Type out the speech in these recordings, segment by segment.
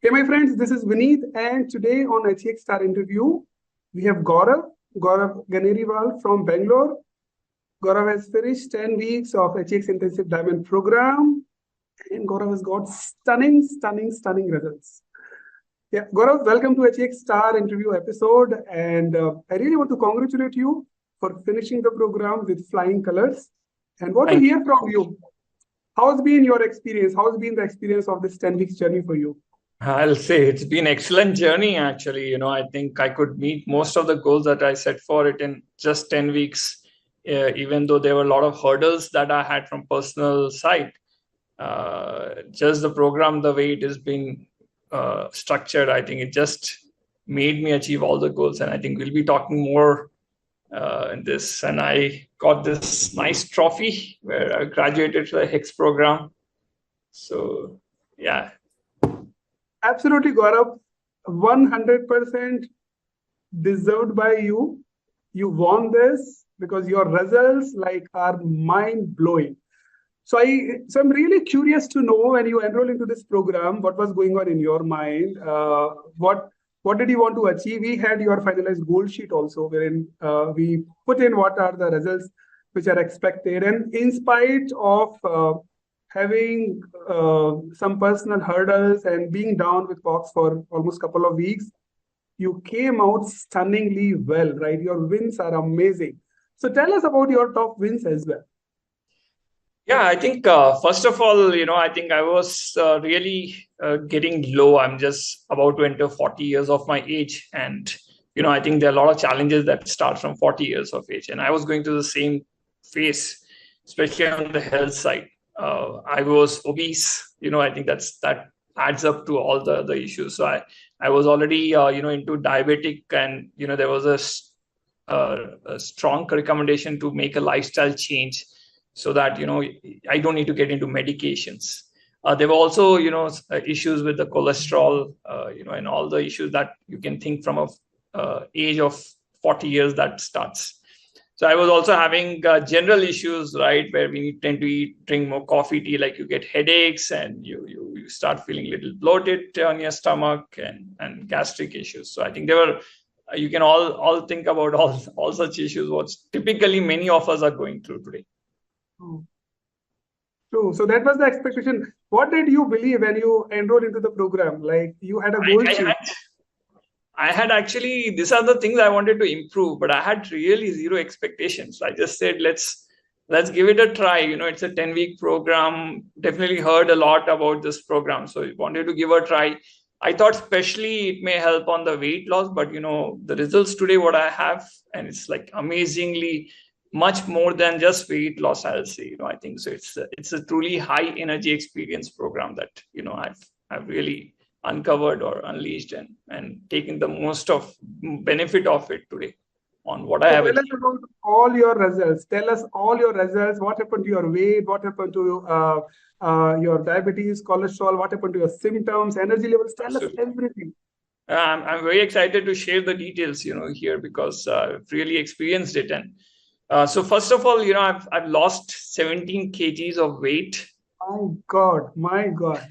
Hey, my friends, this is Vineet, and today on HX Star Interview, we have Gaurav Ganeriwal from Bangalore. Gaurav has finished 10 weeks of HX Intensive Diamond Program, and Gaurav has got stunning results. Yeah, Gaurav, welcome to HX Star Interview episode, and I really want to congratulate you for finishing the program with flying colors. And what to Thank you. hear from you? How's been your experience? How's been the experience of this 10 weeks journey for you? I'll say it's been excellent journey actually. I think I could meet most of the goals that I set for it in just 10 weeks, even though there were a lot of hurdles that I had from personal side. Just the program, the way it is being structured, I think it just made me achieve all the goals. And I think we'll be talking more in this. And I got this nice trophy where I graduated to the HEX program. So, yeah. Absolutely, Gaurav. 100% deserved by you. You won this because your results are mind blowing. So I'm really curious to know when you enroll into this program, what was going on in your mind? What did you want to achieve? We had your finalized goal sheet also, wherein we put in what are the results which are expected, and in spite of having some personal hurdles and being down with Cox for almost a couple of weeks, you came out stunningly well, right? Your wins are amazing. So tell us about your top wins as well. Yeah, I think first of all, I think I was really getting low. I'm just about to enter 40 years of my age. And, I think there are a lot of challenges that start from 40 years of age. And I was going through the same phase, especially on the health side. I was obese. I think that adds up to all the issues. So I was already, into diabetic, and, there was a strong recommendation to make a lifestyle change so that I don't need to get into medications. There were also issues with the cholesterol, and all the issues that you can think from a age of 40 years that starts. So I was also having general issues, right, where we tend to drink more coffee, tea, like you get headaches and you start feeling a little bloated on your stomach, and gastric issues. So I think there were, you can all think about all such issues, what typically many of us are going through today. True. So that was the expectation. What did you believe when you enrolled into the program? Like you had a goal sheet. I had actually, these are the things I wanted to improve, but I had really zero expectations. I just said, let's give it a try. It's a 10-week program. Definitely heard a lot about this program. So I wanted to give a try. I thought especially it may help on the weight loss, but the results today, what I have, and it's like amazingly much more than just weight loss, I'll say. I think so. It's a truly high energy experience program that I've really uncovered or unleashed and taken the most of benefit of it today on what I have. Tell us about all your results. Tell us all your results. What happened to your weight? What happened to your diabetes, cholesterol? What happened to your symptoms, energy levels? Tell us everything. I'm very excited to share the details, here, because I've really experienced it. And so first of all, I've lost 17 kgs of weight. My God,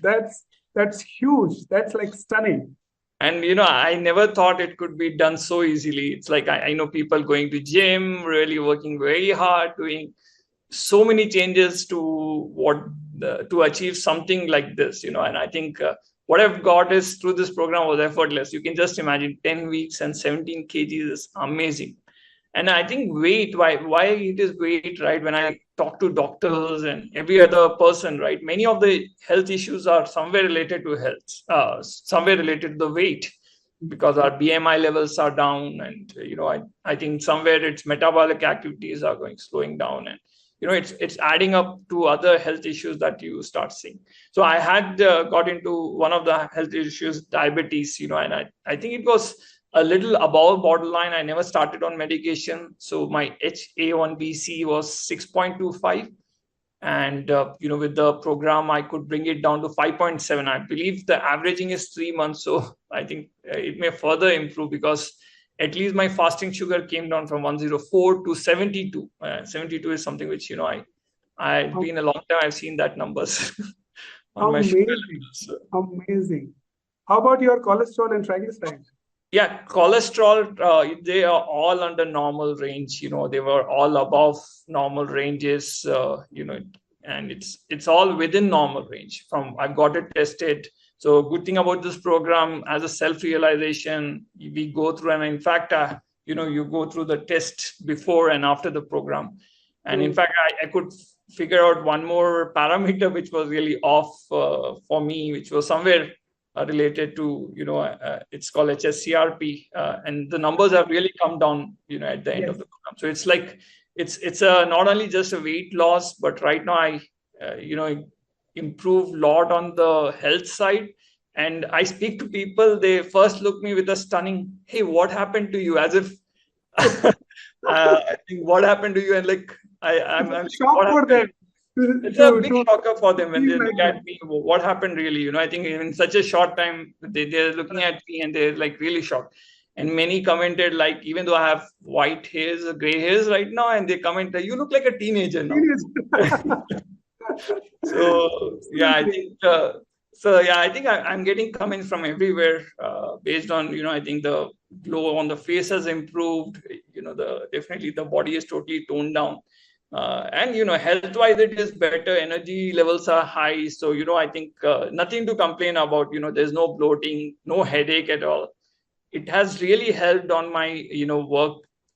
that's huge. That's like stunning. And I never thought it could be done so easily. It's like I know people going to gym, really working very hard, doing so many changes to achieve something like this. And I think what I've got is through this program was effortless. You can just imagine 10 weeks and 17 kgs is amazing. And I think weight, why it is weight, right? When I talk to doctors and every other person, right, many of the health issues are somewhere related to health, somewhere related to the weight, because our BMI levels are down, and I think somewhere its metabolic activities are slowing down, and it's adding up to other health issues that you start seeing. So I had got into one of the health issues, diabetes, and I think it was a little above borderline. I never started on medication. So my HA1BC was 6.25. And, with the program, I could bring it down to 5.7. I believe the averaging is 3 months. So I think it may further improve, because at least my fasting sugar came down from 104 to 72. 72 is something which, I've been a long time, I've seen that numbers on my sugar levels. Amazing. How about your cholesterol and triglycerides? Yeah, cholesterol, they are all under normal range. They were all above normal ranges. And it's all within normal range. From I've got it tested. So good thing about this program, as a self-realization, we go through, and in fact, you go through the test before and after the program. And in fact, I could figure out one more parameter which was really off for me, which was somewhere related to, it's called HSCRP, and the numbers have really come down, at the end of the program. So it's like it's not only just a weight loss, but right now I improve a lot on the health side. And I speak to people, they first look me with a stunning, "Hey, what happened to you?" As if I think, what happened to you? And like I'm shocked for them. It's a big shocker for them when they look at me. What happened really? I think in such a short time, they're looking at me and they're like really shocked. And many commented, like, even though I have white hairs, gray hairs right now, and they comment that you look like a teenager now. So yeah, I think I think I'm getting comments from everywhere based on, I think the glow on the face has improved. Definitely the body is totally toned down. And health wise it is better, energy levels are high, so I think nothing to complain about. There's no bloating, no headache at all. It has really helped on my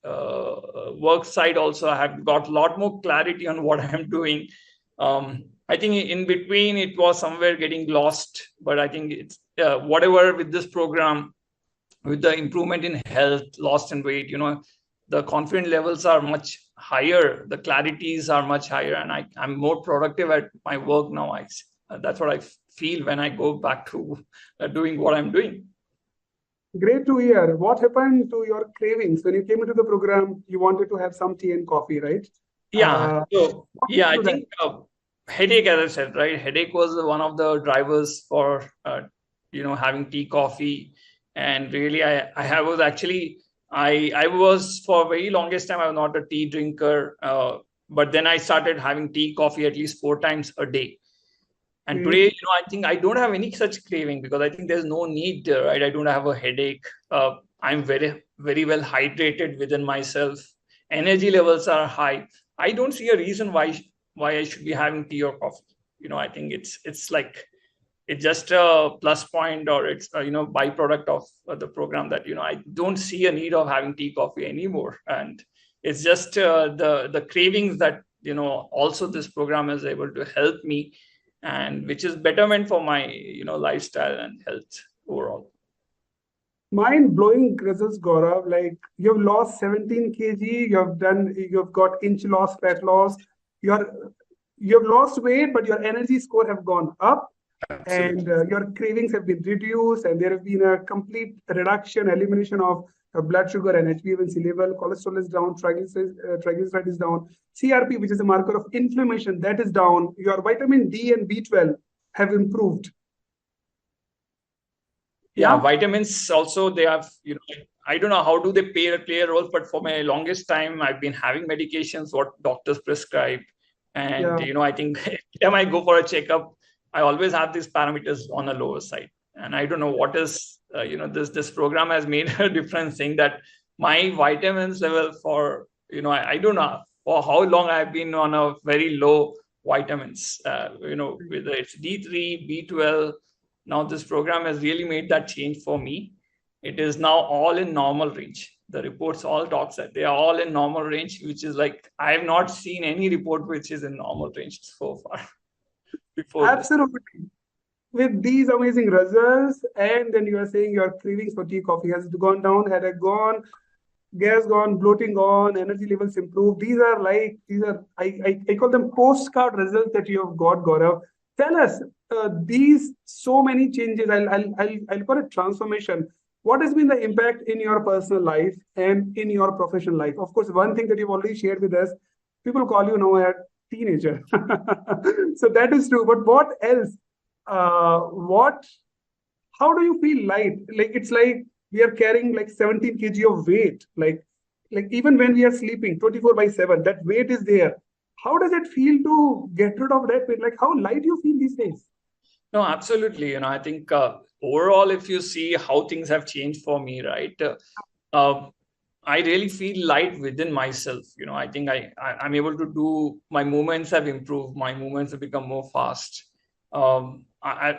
work side also. I have got a lot more clarity on what I'm doing. I think in between it was somewhere getting lost, but I think it's whatever with this program, with the improvement in health, loss in weight, the confidence levels are much higher, the clarities are much higher, and I'm more productive at my work now. That's what I feel when I go back to doing what I'm doing. Great to hear. What happened to your cravings when you came into the program? You wanted to have some tea and coffee, right? Yeah. I think headache, as I said, right? Headache was one of the drivers for having tea, coffee, and really, I was actually. I was for a very longest time, I was not a tea drinker, but then I started having tea, coffee at least 4 times a day. And today, I think I don't have any such craving because I think there's no need, right? I don't have a headache. I'm very, very well hydrated within myself. Energy levels are high. I don't see a reason why I should be having tea or coffee. I think it's like it's just a plus point, or it's a byproduct of the program that I don't see a need of having tea, coffee anymore. And it's just the cravings that also this program is able to help me, and which is betterment for my lifestyle and health overall. Mind-blowing results, Gaurav. Like, you've lost 17 kg, you've got inch loss, fat loss, you've lost weight, but your energy score have gone up. Absolutely. And your cravings have been reduced, and there have been a complete reduction, elimination of blood sugar and HbA1c level. Cholesterol is down, triglyceride is down, CRP, which is a marker of inflammation, that is down. Your vitamin D and B12 have improved. Yeah, vitamins also, they have, I don't know how do they play a role, but for my longest time, I've been having medications, what doctors prescribe. And, I think every time I go for a checkup, I always have these parameters on a lower side. And I don't know what is, this program has made a difference, saying that my vitamins level for, I don't know for how long I've been on a very low vitamins, whether it's D3, B12. Now this program has really made that change for me. It is now all in normal range. The reports all talks that they are all in normal range, which is like, I have not seen any report which is in normal range so far. Absolutely. With these amazing results, and then you are saying your cravings for tea, coffee has gone down, headache gone, gas gone, bloating gone, energy levels improved. These are I call them postcard results that you have got, Gaurav. Tell us these so many changes. I'll call it transformation. What has been the impact in your personal life and in your professional life? Of course, one thing that you've already shared with us, people call you now a teenager. So that is true. But what else? How do you feel light? Like, it's like we are carrying like 17 kg of weight. Like even when we are sleeping 24/7, that weight is there. How does it feel to get rid of that weight? Like, how light you feel these days? No, absolutely. I think overall, if you see how things have changed for me, right? I really feel light within myself. I think I'm able to do, my movements have improved. My movements have become more fast. I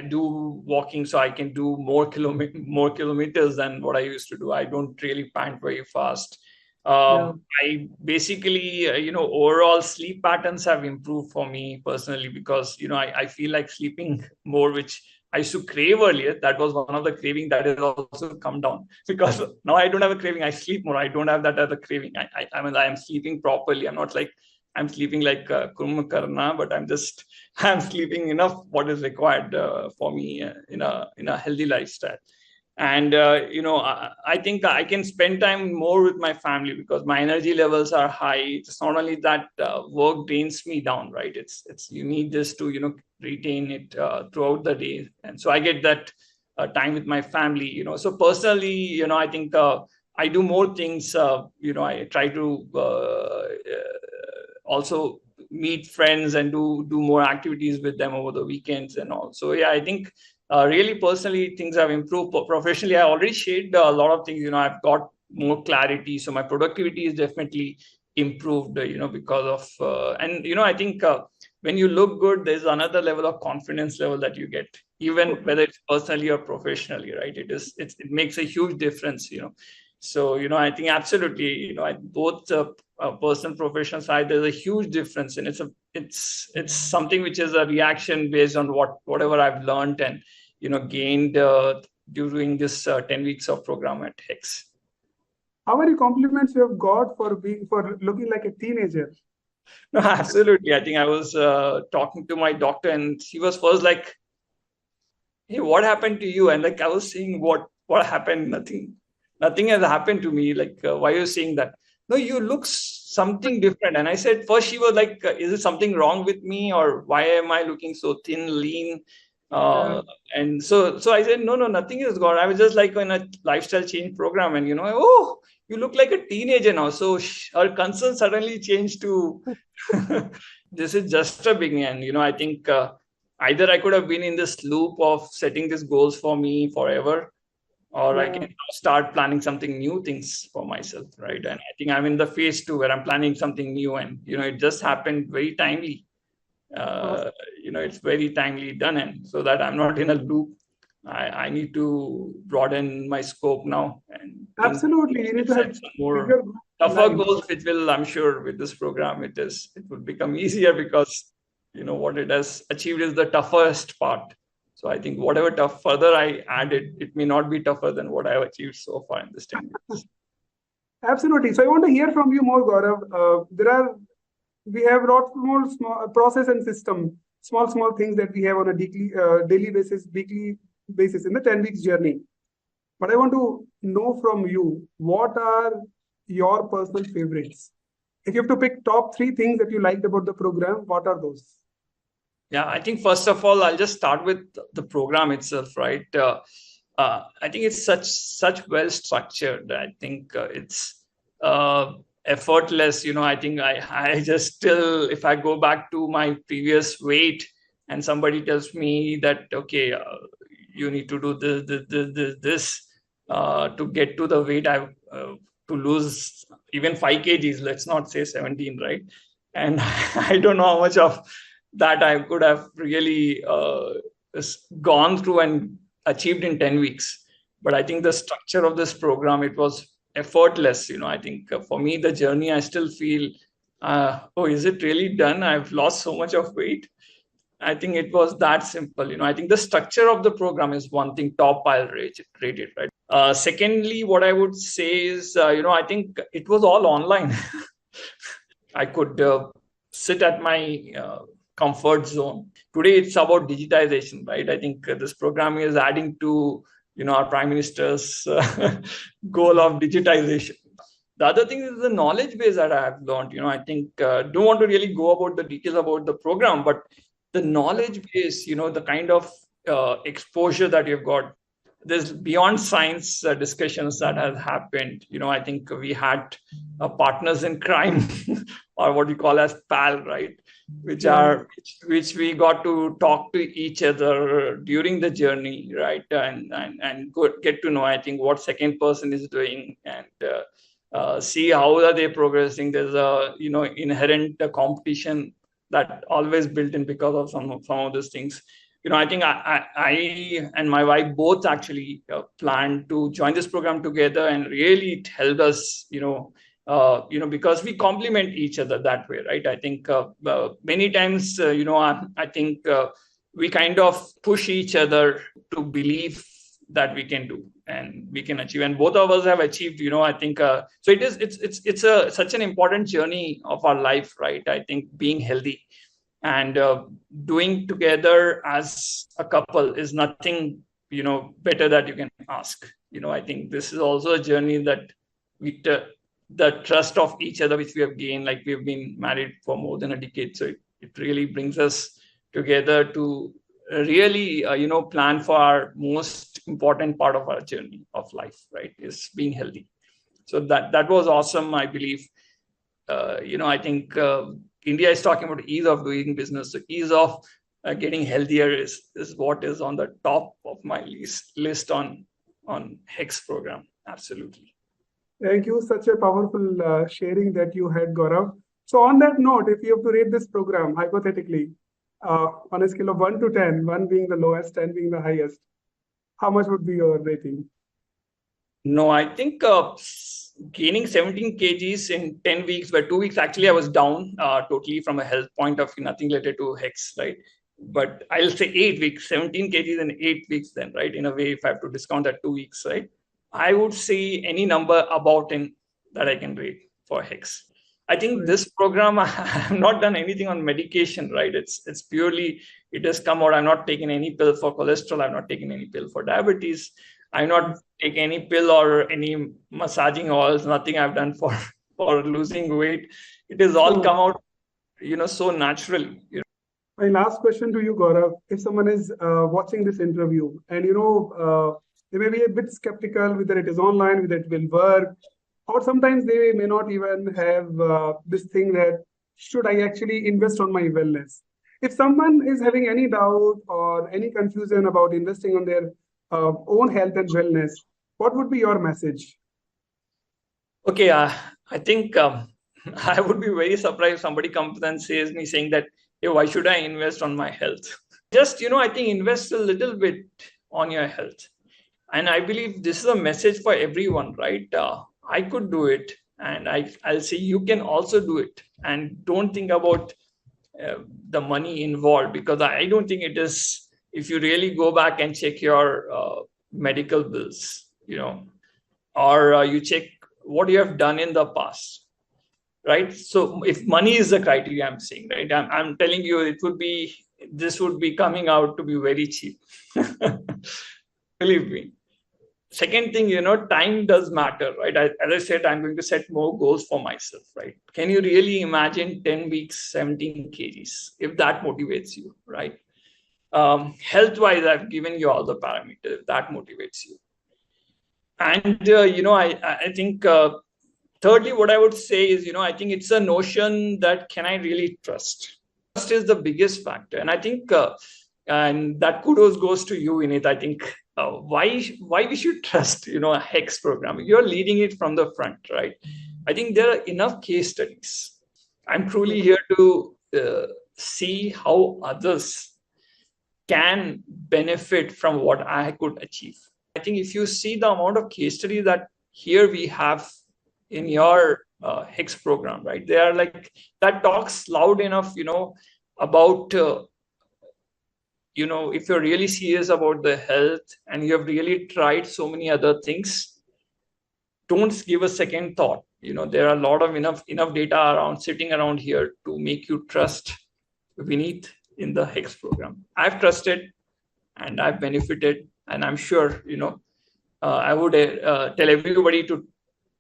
do walking, so I can do more kilometers than what I used to do. I don't really pant very fast. Yeah. I basically, overall sleep patterns have improved for me personally, because, I feel like sleeping more, which I used to crave earlier. That was one of the craving that has also come down, because now I don't have a craving. I sleep more. I don't have that other craving. I am sleeping properly. I'm not like I'm sleeping like Kumbhakarna, but I'm sleeping enough what is required for me in a healthy lifestyle. And I think I can spend time more with my family because my energy levels are high. It's not only that work drains me down, right? It's you need this to retain it throughout the day, and so I get that time with my family. So personally, I think I do more things. I try to also meet friends and do more activities with them over the weekends and all. So yeah, I think really personally things have improved. Professionally, I already shared a lot of things. I've got more clarity, so my productivity is definitely improved. Because of and I think when you look good, there's another level of confidence level that you get, even whether it's personally or professionally, right? It makes a huge difference. So I think absolutely, both personal professional side, there's a huge difference, and it's something which is a reaction based on whatever I've learned and gained during this 10 weeks of program at Hex. How many compliments you have got for looking like a teenager? No, absolutely. I think I was talking to my doctor, and she was first like, "Hey, what happened to you?" And like I was saying, "What happened? Nothing has happened to me. Like, why are you saying that?" No, you look something different. And I said, first she was like, "Is it something wrong with me, or why am I looking so thin, lean?" Yeah. And so I said, no, nothing is gone. I was just like in a lifestyle change program, and oh, you look like a teenager now. So her concern suddenly changed to, this is just a beginning. And I think either I could have been in this loop of setting these goals for me forever, or I Yeah. can start planning something new things for myself, right? And I think I'm in the phase 2 where I'm planning something new, and it just happened very timely. Awesome. uh, it's very timely done, and so that I'm not in a loop. I need to broaden my scope now and think, Absolutely. You need to have set some more bigger tougher line. goals, which will, I'm sure, with this program, it will become easier, because what it has achieved is the toughest part. So I think whatever further I added, it may not be tougher than what I've achieved so far in this 10 weeks. Absolutely. So I want to hear from you more, Gaurav. We have lots more small process and system, small things that we have on a daily basis, weekly basis in the 10 weeks journey. But I want to know from you, what are your personal favorites? If you have to pick top 3 things that you liked about the program, what are those? Yeah, I think first of all, I'll just start with the program itself, right? I think it's such well structured. I think it's effortless. I think I just still, if I go back to my previous weight, and somebody tells me that, okay, you need to do this to get to the weight to lose even 5 kgs. Let's not say 17, right? And I don't know how much of that I could have really gone through and achieved in 10 weeks. But I think the structure of this program, it was effortless. I think for me, the journey, I still feel, oh, is it really done? I've lost so much of weight. I think it was that simple. I think the structure of the program is one thing, top pile rated, right? Secondly, what I would say is, I think it was all online. I could sit at my comfort zone. Today, it's about digitization, right? I think this program is adding to our Prime Minister's goal of digitization. The other thing is the knowledge base that I have learned. I think don't want to really go about the details about the program, but the knowledge base, the kind of exposure that you've got. There's beyond science discussions that have happened. I think we had partners in crime, or what you call as PAL, right? which we got to talk to each other during the journey, right? And get to know, I think, what second person is doing, and see how are they progressing. There's a inherent competition that always built in because of some of those things. I think I and my wife both actually planned to join this program together, and really it helped us, because we complement each other that way, right? I think many times, I think we kind of push each other to believe that we can do and we can achieve, and both of us have achieved. I think so. It's such an important journey of our life, right? I think being healthy and doing together as a couple is nothing better that you can ask. I think this is also a journey that the trust of each other which we have gained, like we've been married for more than a decade, so it really brings us together to really plan for our most important part of our journey of life, right, is being healthy. So that was awesome, I believe. I think India is talking about ease of doing business. So ease of getting healthier is what is on the top of my list on HEX program. Absolutely. Thank you. Such a powerful sharing that you had, Gaurav. So on that note, if you have to rate this program hypothetically, on a scale of 1 to 10, 1 being the lowest, 10 being the highest, how much would be your rating? No, I think gaining 17 kgs in 10 weeks, but 2 weeks actually I was down totally from a health point of view, nothing related to HEX, right? But I'll say 8 weeks, 17 kgs in 8 weeks then, right? In a way, if I have to discount that 2 weeks, right? I would say any number about 10 that I can rate for HEX. I think this program, I have not done anything on medication, right? It's purely, it has come out. I'm not taking any pill for cholesterol. I'm not taking any pill for diabetes. I'm not taking any pill or any massaging oils, nothing I've done for losing weight. It has all come out, so naturally. My last question to you, Gaurav, if someone is watching this interview and, they may be a bit skeptical whether it is online, whether it will work, or sometimes they may not even have this thing that should I actually invest on my wellness? If someone is having any doubt or any confusion about investing on their own health and wellness, what would be your message? Okay, I think I would be very surprised if somebody comes and says me saying that, hey, why should I invest on my health? Just, I think invest a little bit on your health. And I believe this is a message for everyone, right? I could do it, and I'll say you can also do it. And don't think about the money involved, because I don't think it is. If you really go back and check your medical bills, or you check what you have done in the past, right? So if money is the criteria, I'm saying, right, I'm telling you, this would be coming out to be very cheap. Believe me. Second thing, time does matter, right? As I said, I'm going to set more goals for myself, right? Can you really imagine 10 weeks, 17 kgs, if that motivates you, right? Health-wise, I've given you all the parameters, if that motivates you. And, I think, thirdly, what I would say is, I think it's a notion that can I really trust? Trust is the biggest factor. And I think, and that kudos goes to you in it. I think why we should trust, a HEX program. You're leading it from the front, right? I think there are enough case studies. I'm truly here to see how others can benefit from what I could achieve. I think if you see the amount of case studies that here we have in your HEX program, right? They are like, that talks loud enough, about if you're really serious about the health and you have really tried so many other things, don't give a second thought. There are a lot of enough data around sitting around here to make you trust Vineet in the HEX program. I've trusted and I've benefited, and I'm sure, I would tell everybody to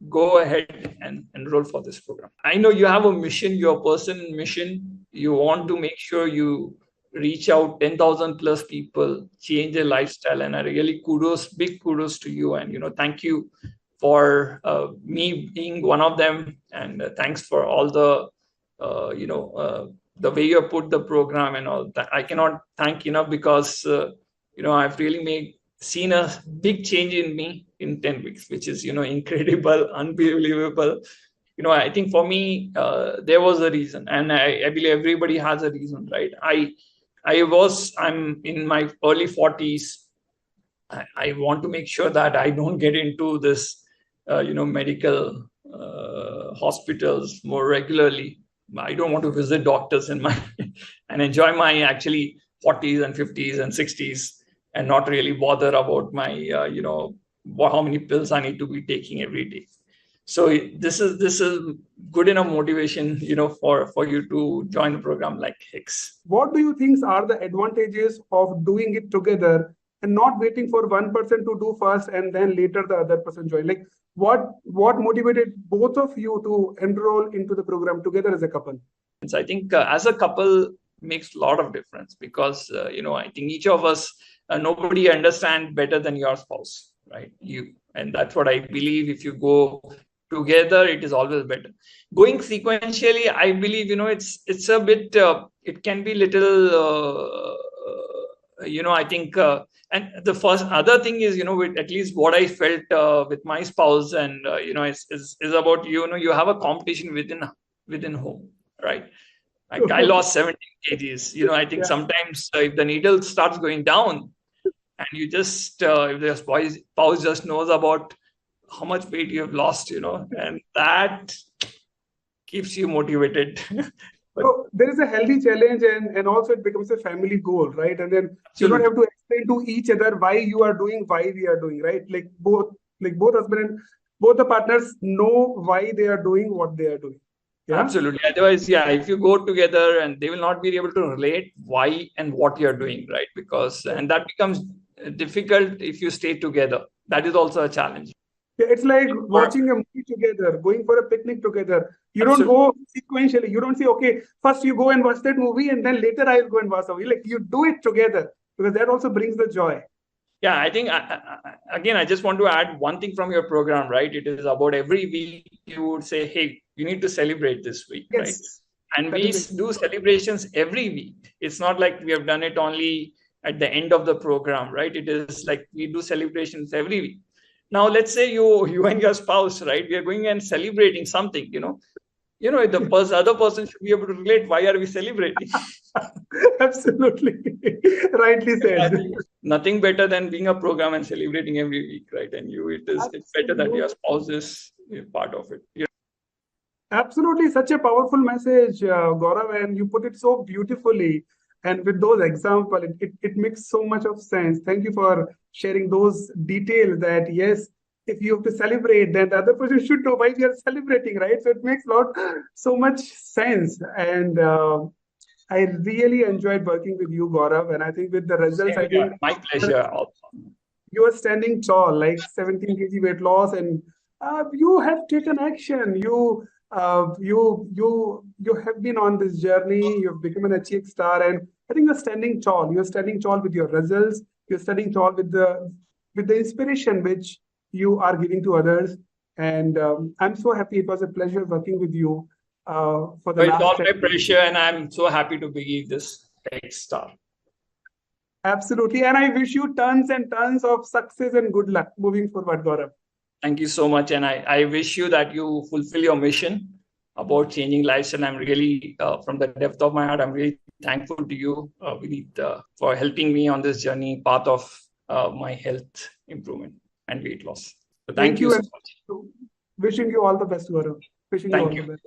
go ahead and enroll for this program. I know you have a mission, your person mission. You want to make sure you reach out 10,000 plus people, change their lifestyle. And I really big kudos to you. And, thank you for me being one of them. And thanks for all the, the way you have put the program and all that, I cannot thank enough, because I've really seen a big change in me in 10 weeks, which is incredible, unbelievable. I think for me, there was a reason, and I believe everybody has a reason, right? I'm in my early 40s. I want to make sure that I don't get into this, medical hospitals more regularly. I don't want to visit doctors in my and enjoy my actually 40s and 50s and 60s, and not really bother about my, how many pills I need to be taking every day. So this is good enough motivation, for you to join a program like Hicks. What do you think are the advantages of doing it together and not waiting for one person to do first and then later the other person join? Like what motivated both of you to enroll into the program together as a couple? I think as a couple makes a lot of difference, because I think each of us, nobody understands better than your spouse, right? And that's what I believe. If you go together, it is always better. Going sequentially, I believe it's a bit, it can be little, I think. And the first other thing is, with at least what I felt with my spouse, and is about you have a competition within home, right? Like I lost 17 kgs. I think sometimes if the needle starts going down, and you just if the spouse just knows about how much weight you have lost, and that keeps you motivated. So there is a healthy challenge, and also it becomes a family goal, right? And then you don't have to explain to each other why you are doing, why we are doing, right? Like both husband and both the partners know why they are doing what they are doing. Yeah? Absolutely. Otherwise, if you go together, and they will not be able to relate why and what you're doing, right? And that becomes difficult if you stay together. That is also a challenge. Yeah, it's like watching a movie together, going for a picnic together. You don't go sequentially. You don't say, okay, first you go and watch that movie, and then later I'll go and watch a movie. Like you do it together, because that also brings the joy. Yeah, I think, again, I just want to add one thing from your program, right? It is about every week you would say, hey, you need to celebrate this week, right? And we do celebrations every week. It's not like we have done it only at the end of the program, right? It is like we do celebrations every week. Now, let's say you and your spouse, right? We are going and celebrating something, the other person should be able to relate. Why are we celebrating? Absolutely. Rightly said. Nothing better than being a program and celebrating every week, right? And it's better that your spouse is part of it. Absolutely. Such a powerful message, Gaurav, and you put it so beautifully. And with those examples, it makes so much of sense. Thank you for sharing those details that, yes, if you have to celebrate, then the other person should know why we are celebrating, right? So it makes so much sense. And I really enjoyed working with you, Gaurav. And I think with the results, I think my pleasure. You are standing tall, like 17 kg weight loss, and you have taken action. You have been on this journey. You've become an achieved star, and I think you're standing tall. You're standing tall with your results. You're standing tall with the inspiration which you are giving to others. And I'm so happy. It was a pleasure working with you for the last. It's all my pleasure, and I'm so happy to be this star. Absolutely, and I wish you tons and tons of success and good luck moving forward, Gaurav. Thank you so much. And I wish you that you fulfill your mission about changing lives. And I'm really, from the depth of my heart, I'm really thankful to you, Vineet, for helping me on this journey, path of my health improvement and weight loss. So thank you so much. Wishing you all the best, Gaurav. Wishing you all the best.